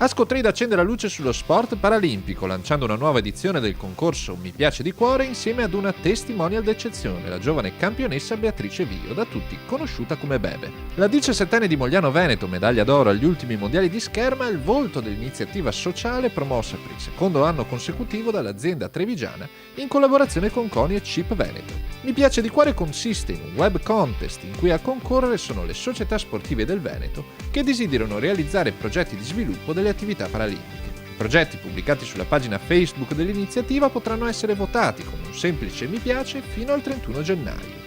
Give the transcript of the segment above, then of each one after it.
Ascotrade accende la luce sullo sport paralimpico, lanciando una nuova edizione del concorso Mi piace di cuore insieme ad una testimonial d'eccezione, la giovane campionessa Beatrice Vio, da tutti conosciuta come Bebe. La 17enne di Mogliano Veneto, medaglia d'oro agli ultimi mondiali di scherma, è il volto dell'iniziativa sociale promossa per il secondo anno consecutivo dall'azienda trevigiana in collaborazione con CONI e CIP Veneto. Mi piace di cuore consiste in un web contest in cui a concorrere sono le società sportive del Veneto che desiderano realizzare progetti di sviluppo delle attività paralimpiche. I progetti pubblicati sulla pagina Facebook dell'iniziativa potranno essere votati con un semplice mi piace fino al 31 gennaio.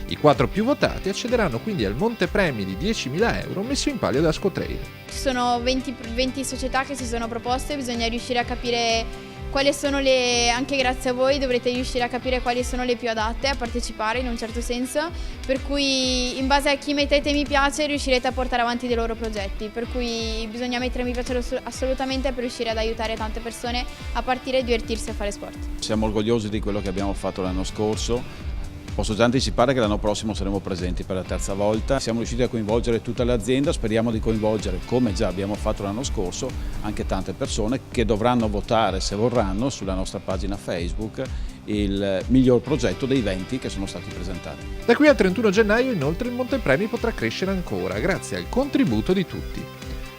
I 4 più votati accederanno quindi al montepremi di 10.000 euro messo in palio da Ascotrade. Ci sono 20 società che si sono proposte, bisogna riuscire a capire quali sono anche grazie a voi dovrete riuscire a capire quali sono le più adatte a partecipare in un certo senso, per cui in base a chi mettete mi piace riuscirete a portare avanti dei loro progetti, per cui bisogna mettere mi piace assolutamente per riuscire ad aiutare tante persone a partire e divertirsi a fare sport. Siamo orgogliosi di quello che abbiamo fatto l'anno scorso. Posso già anticipare che l'anno prossimo saremo presenti per la terza volta. Siamo riusciti a coinvolgere tutta l'azienda, speriamo di coinvolgere, come già abbiamo fatto l'anno scorso, anche tante persone che dovranno votare, se vorranno, sulla nostra pagina Facebook il miglior progetto dei 20 che sono stati presentati. Da qui al 31 gennaio inoltre il montepremi potrà crescere ancora grazie al contributo di tutti.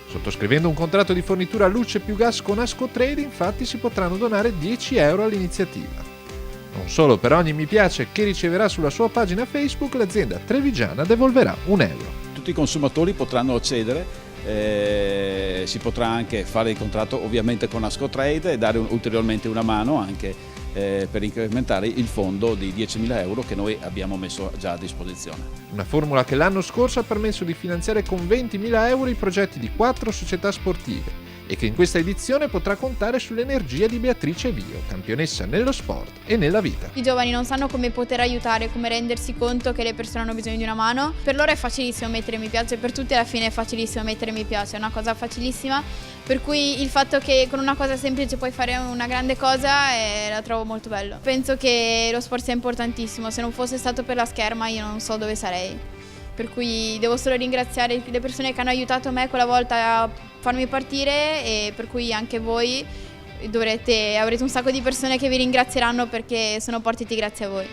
Sottoscrivendo un contratto di fornitura luce più gas con Ascotrade infatti si potranno donare 10 euro all'iniziativa. Non solo, per ogni mi piace che riceverà sulla sua pagina Facebook l'azienda trevigiana devolverà €1. Tutti i consumatori potranno accedere, si potrà anche fare il contratto ovviamente con Ascotrade e dare ulteriormente una mano anche per incrementare il fondo di 10.000 euro che noi abbiamo messo già a disposizione. Una formula che l'anno scorso ha permesso di finanziare con 20.000 euro i progetti di 4 società sportive e che in questa edizione potrà contare sull'energia di Beatrice Vio, campionessa nello sport e nella vita. I giovani non sanno come poter aiutare, come rendersi conto che le persone hanno bisogno di una mano. Per loro è facilissimo mettere mi piace, per tutti alla fine è facilissimo mettere mi piace, è una cosa facilissima, per cui il fatto che con una cosa semplice puoi fare una grande cosa la trovo molto bello. Penso che lo sport sia importantissimo, se non fosse stato per la scherma io non so dove sarei. Per cui devo solo ringraziare le persone che hanno aiutato me quella volta a farmi partire e per cui anche voi avrete un sacco di persone che vi ringrazieranno perché sono partiti grazie a voi.